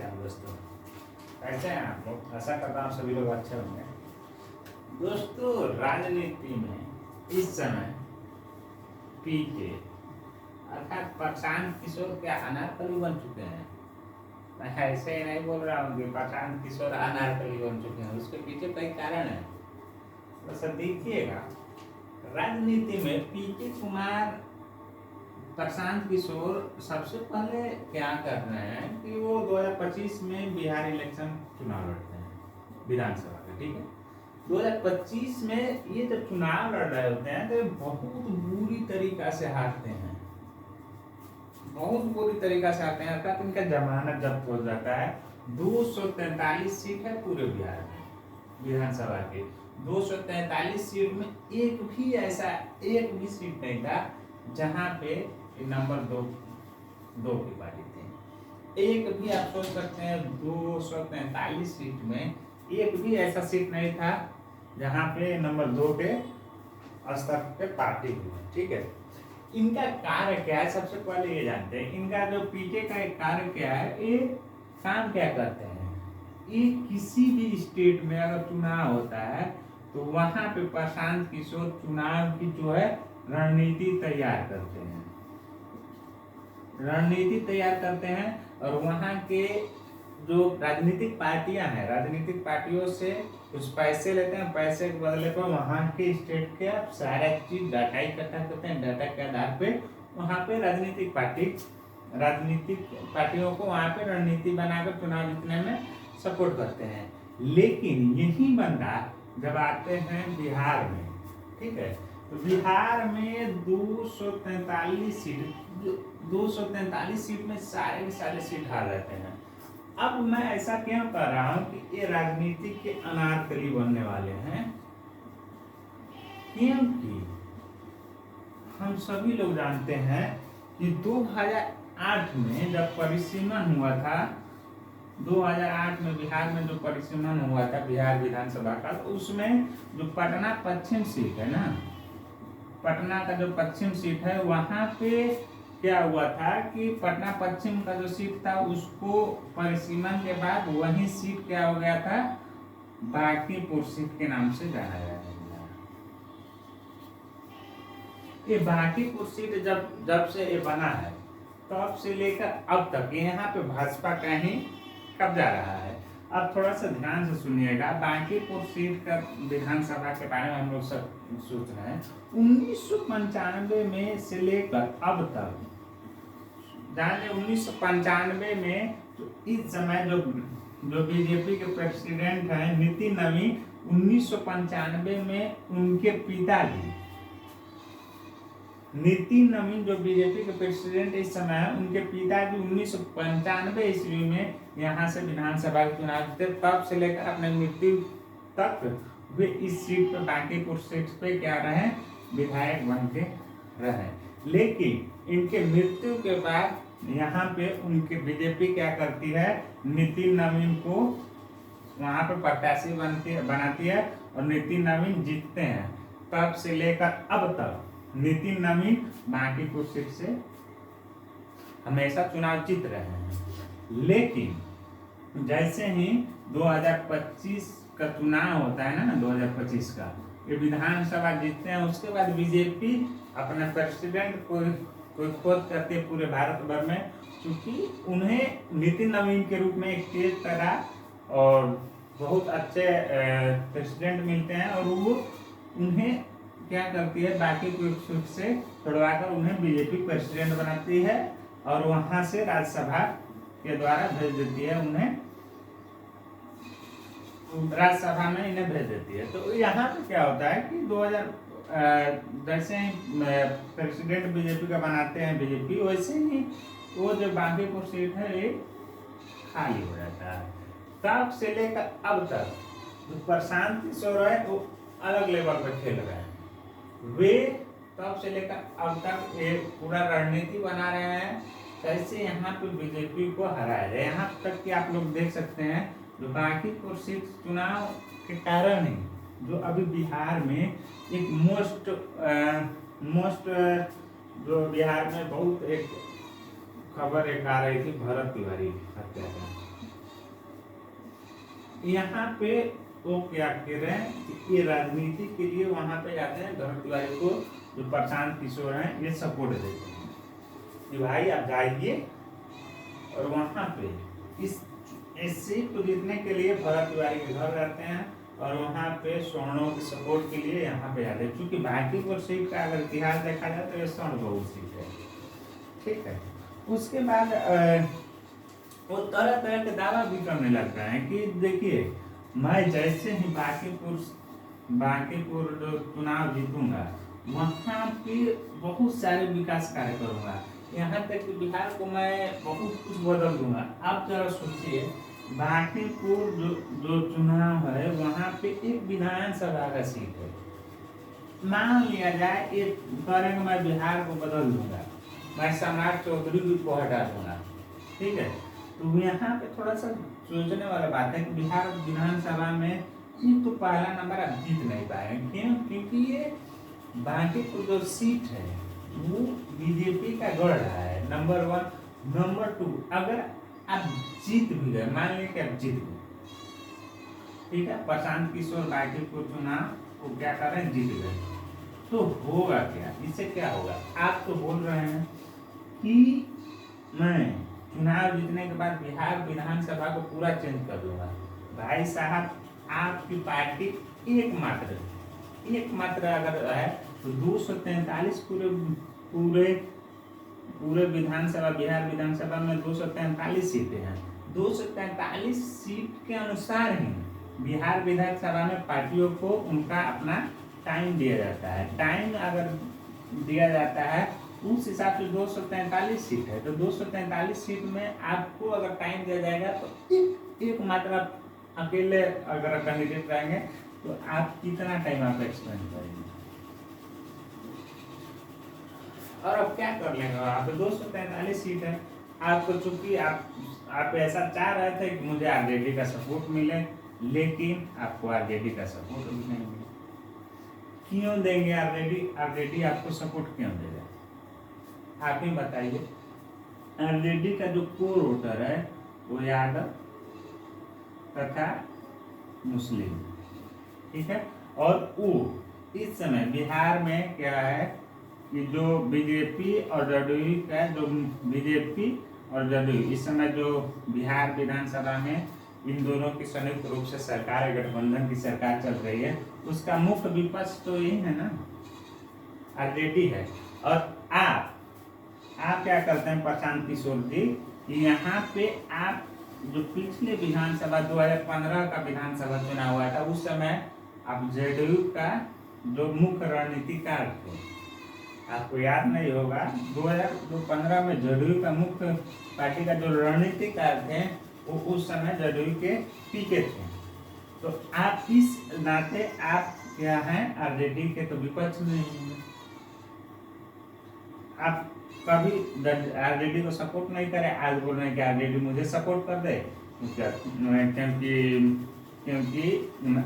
नमस्कार दोस्तों, कैसे हैं आप लोग? आशा करता हूँ सभी लोग अच्छे होंगे। दोस्तों, राजनीति में इस समय पीके अर्थात प्रशांत किशोर क्या अनारकली बन चुके हैं। मैं ऐसे ही नहीं बोल रहा हूँ कि प्रशांत किशोर अनारकली बन चुके हैं, उसके पीछे कई कारण है। तो देखिएगा, राजनीति में पीके कुमार प्रशांत किशोर सबसे पहले क्या कर रहे हैं कि वो 2025 में बिहार इलेक्शन चुनाव लड़ते हैं विधानसभा का, ठीक है। 2025 में ये जब चुनाव लड़ रहे होते हैं तो बहुत बुरी तरीका से हारते हैं, बहुत बुरी तरीका से हारते हैं। अर्थात इनका जमानत जब्त हो जाता है। 243 सीट है पूरे बिहार में विधानसभा के। 243 सीट में एक भी सीट नहीं था जहां पे नंबर दो की पार्टी थी। एक भी आप सोच सकते हैं 243 सीट में एक भी ऐसा सीट नहीं था जहां पे नंबर 2 के स्तर पे पार्टी हुई, ठीक है। इनका कार्य क्या है, सबसे पहले ये जानते हैं। इनका जो पीके का एक कार्य क्या है, ये काम क्या करते हैं। ये किसी भी स्टेट में अगर चुनाव होता है तो वहां पे प्रशांत किशोर चुनाव की जो है रणनीति तैयार करते हैं, और वहाँ के जो राजनीतिक पार्टियां हैं, राजनीतिक पार्टियों से कुछ पैसे लेते हैं। पैसे के बदले पर वहाँ के स्टेट के सारा चीज डाटा इकट्ठा करते हैं। डाटा के आधार पे वहाँ पे राजनीतिक पार्टियों को वहाँ पे रणनीति बनाकर चुनाव जीतने में सपोर्ट करते हैं। लेकिन यही बंदा जब आते हैं बिहार में, ठीक है, तो बिहार में 243 सीट में सारे के सारे सीट हार रहते हैं। अब मैं ऐसा क्यों कर रहा हूं कि ये राजनीति के अनारकली बनने वाले हैं, क्योंकि हम सभी लोग जानते हैं कि 2008 में जब परिसीमन हुआ था, 2008 में बिहार में जो परिसीमन हुआ था बिहार विधानसभा का, तो उसमें जो पटना पश्चिम सीट है ना, पटना का जो पश्चिम सीट है, वहां पे क्या हुआ था कि पटना पश्चिम का जो सीट था उसको परिसीमन के बाद वही सीट क्या हो गया था, बांकीपुर सीट के नाम से जाना जाता है। ये बांकीपुर सीट जब से ये बना है तब से लेकर अब तक यहाँ पे भाजपा का ही कब्जा रहा है। अब थोड़ा सा ध्यान से सुनिएगा, बांकीपुर सीट का विधानसभा के बारे में हम लोग सब सोच रहे हैं। 1995 में से लेकर अब तक, जाने 1995 में तो इस समय जो बीजेपी के प्रेसिडेंट हैं नितिन नवीन, 1995 में उनके पिताजी नितिन नवीन जो बीजेपी के प्रेसिडेंट इस समय है, उनके पिताजी 1995 ईस्वी में यहाँ से विधानसभा के चुनाव जीते। तब से लेकर अपने मृत्यु तक वे इस सीट पे, बांकीपुर सीट पे क्या रहे, विधायक बन के रहे। लेकिन इनके मृत्यु के बाद यहाँ पे उनके बीजेपी क्या करती है, नितिन नवीन को वहाँ पे प्रत्याशी बनाती है और नितिन नवीन जीतते हैं। तब से लेकर अब तक नितिन नवीन बांकीपुर सीट से हमेशा चुनाव जीत रहे हैं। लेकिन जैसे ही 2025 का चुनाव होता है ना, 2025 का ये विधानसभा जीतते हैं, उसके बाद बीजेपी अपने प्रेसिडेंट को खोज करती है पूरे भारत भर में, क्योंकि उन्हें नितिन नवीन के रूप में एक तेज तरह और बहुत अच्छे प्रेसिडेंट मिलते हैं, और वो उन्हें क्या करती है, बाकी सीट से छुड़वाकर उन्हें बीजेपी प्रेसिडेंट बनाती है और वहां से राज्यसभा के द्वारा भेज देती है, उन्हें राज्यसभा में इन्हें भेज देती है। तो यहाँ पे क्या होता है कि 2000 जैसे ही प्रेसिडेंट बीजेपी का बनाते हैं बीजेपी, वैसे ही वो जो बांकीपुर सीट है ये खाली हो जाता है। तब से लेकर अब तक जो प्रशांत किशोर है वो अलग लेवल पर खेल रहे हैं। वे तब से लेकर अब तक एक पूरा रणनीति बना रहे हैं कैसे यहाँ पे बीजेपी को हराया जाए। यहाँ तक कि आप लोग देख सकते हैं जो बांकीपुर सीट चुनाव के कारण ही जो अभी बिहार में एक मोस्ट जो बिहार में बहुत एक खबर एक आ रही थी, भरत तिवारी हत्या का, यहाँ पे वो क्या कह रहे हैं कि ये राजनीति के लिए वहां पे जाते हैं, धर्म तिवारी को जो प्रशांत किशोर हैं ये सपोर्ट देते हैं कि भाई आप जाइए और वहां पे इस सीट को जीतने के लिए भरत तिवारी के घर रहते हैं और वहाँ पे स्वर्णों के सपोर्ट के लिए यहाँ पे आते हैं, क्योंकि भागीपुर सीट का अगर इतिहास देखा जाए तो ये स्वर्ण बहुल सीट है। ठीक है, उसके बाद वो तरह तरह के दावा भी करने लगता है कि देखिए मैं जैसे ही बांकीपुर जो चुनाव जीतूंगा वहाँ पे बहुत सारे विकास कार्य करूंगा, यहाँ तक कि बिहार को मैं बहुत कुछ बदल दूंगा। आप जरा सोचिए बांकीपुर जो चुनाव है वहाँ पे एक विधानसभा का सीट है, मान लिया जाए एक करेंगे मैं बिहार को बदल दूंगा, मैं सम्राट चौधरी को हटा दूंगा। ठीक है, तो यहाँ पे थोड़ा सा सोचने वाला बात है कि बिहार विधानसभा में ये तो पहला नंबर आप जीत नहीं पाएंगे। क्यों? क्योंकि ये बांकीपुर जो सीट है वो बीजेपी का गढ़ रहा है, नंबर 1। नंबर 2, अगर आप जीत भी गए, मान लीजिए कि आप जीत गए, ठीक है, प्रशांत किशोर बांकीपुर चुनाव को क्या कर रहे हैं, जीत गए, तो होगा क्या? इससे क्या होगा? आप तो बोल रहे हैं कि मैं चुनाव जीतने के बाद बिहार विधानसभा को पूरा चेंज कर दूंगा। भाई साहब, आपकी पार्टी एकमात्र अगर है तो 243 पूरे विधानसभा, बिहार विधानसभा में 243 सीटें हैं। 243 सीट के अनुसार ही बिहार विधानसभा में पार्टियों को उनका अपना टाइम दिया जाता है। टाइम अगर दिया जाता है उस हिसाब से 243 सीट है, तो 243 सीट में आपको अगर टाइम दिया जाएगा तो एक मात्र अकेले अगर कैंडिडेट रहेंगे तो आप कितना टाइम आप एक्सपेंड करेंगे? और अब क्या कर लेंगे? आप 243 सीट है, आपको चूंकि आप ऐसा चाह रहे थे कि मुझे आरजेडी का सपोर्ट मिले, लेकिन आपको आरजेडी का सपोर्ट भी नहीं मिला। क्यों देंगे आरजेडी आपको सपोर्ट क्यों देगा? आप ही बताइए। आरजेडी का जो कोर वोटर है वो यादव तथा मुस्लिम, ठीक है, और वो इस समय बिहार में क्या है कि जो बीजेपी और जदयू का जो बीजेपी और जदयू इस समय जो बिहार विधानसभा में इन दोनों की संयुक्त रूप से सरकार है, गठबंधन की सरकार चल रही है, उसका मुख्य विपक्ष तो यही है ना, आरजेडी है। और आप क्या करते हैं प्रशांत किशोर जी, यहाँ पे आप जो पिछले विधानसभा 2015 का विधानसभा चुनाव हुआ था उस समय आप जदयू का जो मुख्य रणनीतिकार थे, आपको याद नहीं होगा, 2015 में जदयू का मुख्य पार्टी का जो रणनीतिकार थे वो उस समय जदयू के पीके थे। तो आप इस नाते आप क्या हैं, आरजेडी के तो विपक्ष में हैं। आप कभी आरजेडी को सपोर्ट नहीं करे, आज बोल रहे हैं कि आरजेडी मुझे सपोर्ट कर दे, क्योंकि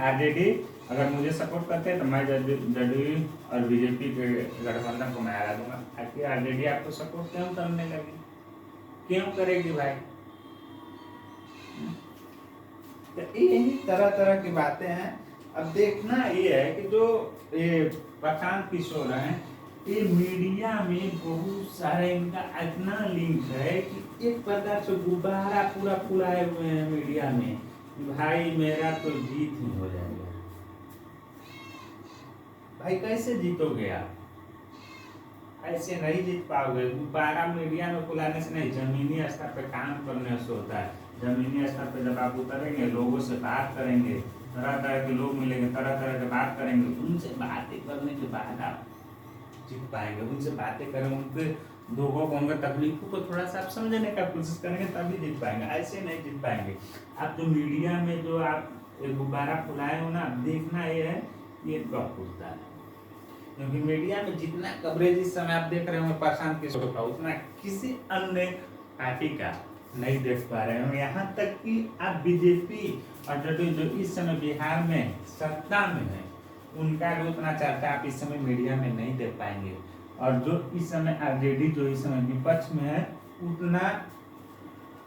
आरजेडी अगर मुझे सपोर्ट करते हैं तो मैं जदयू और बीजेपी के गठबंधन को मैं हरा दूंगा। आखिर आरजेडी आपको सपोर्ट क्यों करने लगी, क्यों करेगी भाई? तो यही तरह तरह की बातें हैं। अब देखना ये है कि जो ये प्रशांत किशोर हैं, ये मीडिया में बहुत सारे इनका इतना लिंक है कि एक प्रकार से गुब्बारा पूरा फुलाए हुए हैं मीडिया में, भाई मेरा तो जीत ही हो जाएगा। भाई कैसे जीतोगे आप? ऐसे नहीं जीत पाओगे। गुब्बारा मीडिया में फुलाने से नहीं, जमीनी स्तर पे काम करने से होता है। जमीनी स्तर पे जब आप उतरेंगे, लोगों से बात करेंगे, तरह तरह के लोग मिलेंगे, तरह तरह के बात करेंगे, उनसे बातें करने के बाद आप जीत पाएंगे। उनसे बातें करें, उनके दुखों को, उनके तकलीफों को थोड़ा सा आप समझने का कोशिश करेंगे, तभी जीत पाएंगे, ऐसे नहीं जीत पाएंगे। आप जो मीडिया में जो आप गुब्बारा फुलाए हो ना, देखना ये है ये कब फूटता है। क्योंकि मीडिया में जितना कवरेज इस समय आप देख रहे होंगे प्रशांत किशोर का, उतना किसी अन्य पार्टी का नहीं देख पा रहे हो। यहाँ तक कि आप बीजेपी और जदयू जो इस समय बिहार में सत्ता में है, उनका भी उतना चर्चा आप इस समय मीडिया में नहीं देख पाएंगे। और जो इस समय आरजेडी जो इस समय विपक्ष में है, उतना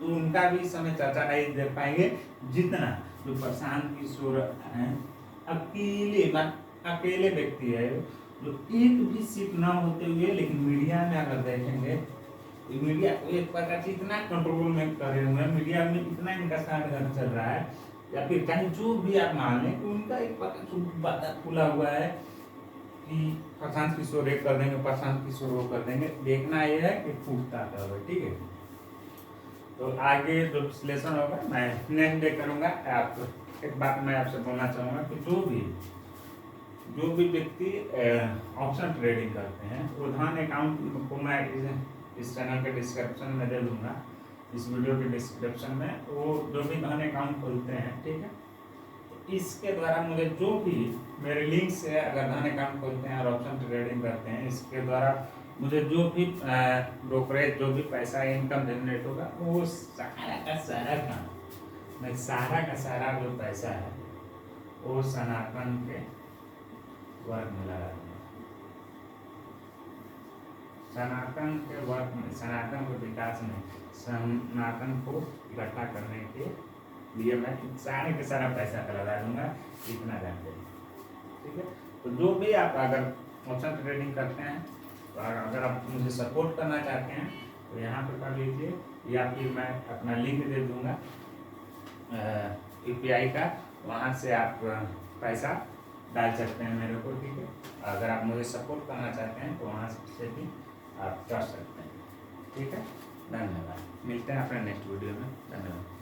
उनका भी इस समय चर्चा नहीं देख पाएंगे जितना जो प्रशांत किशोर हैं, अकेले व्यक्ति है जो एक भी सीट ना होते हुए, लेकिन मीडिया में अगर देखेंगे, मीडिया को एक प्रकार से इतना कंट्रोल में करे हुए हैं, मीडिया में इतना इनका साधन चल रहा है, या फिर कहीं जो भी आप मान लें कि उनका एक प्रकार से खुला हुआ है कि प्रशांत किशोर एक कर देंगे, प्रशांत किशोर वो कर देंगे। देखना ये है कि फूटता कब है, ठीक है। तो आगे जो विश्लेषण होगा मैं नेक्स्ट डे करूँगा। आप एक बात मैं आपसे बोलना चाहूँगा कि जो भी व्यक्ति ऑप्शन ट्रेडिंग करते हैं, वो धन अकाउंट को मैं इस चैनल के डिस्क्रिप्शन में दे दूँगा, इस वीडियो के डिस्क्रिप्शन में। वो जो भी धन अकाउंट खोलते हैं, ठीक है, इसके द्वारा मुझे जो भी मेरे लिंक से अगर धन अकाउंट खोलते हैं और ऑप्शन ट्रेडिंग करते हैं, इसके द्वारा मुझे जो भी ब्रोकरेज, जो भी पैसा इनकम जनरेट होगा, वो सारा का सारा जो पैसा है वो सनातन के वर्क में लगा दूंगा। सनातन के वर्क में, सनातन के विकास में, सनातन को इकट्ठा करने के लिए मैं सारे के सारा पैसा का लगा दूंगा, इतना जानते हैं, ठीक है। तो जो भी आप अगर ऑप्शन ट्रेडिंग करते हैं, तो अगर आप मुझे सपोर्ट करना चाहते हैं तो यहाँ पे कर लीजिए, या फिर मैं अपना लिंक दे दूँगा UPI का, वहाँ से आप पैसा डाल सकते हैं मेरे को, ठीक है। अगर आप मुझे सपोर्ट करना चाहते हैं तो वहाँ से भी आप कर सकते हैं, ठीक है। धन्यवाद, मिलते हैं अपने नेक्स्ट वीडियो में, धन्यवाद।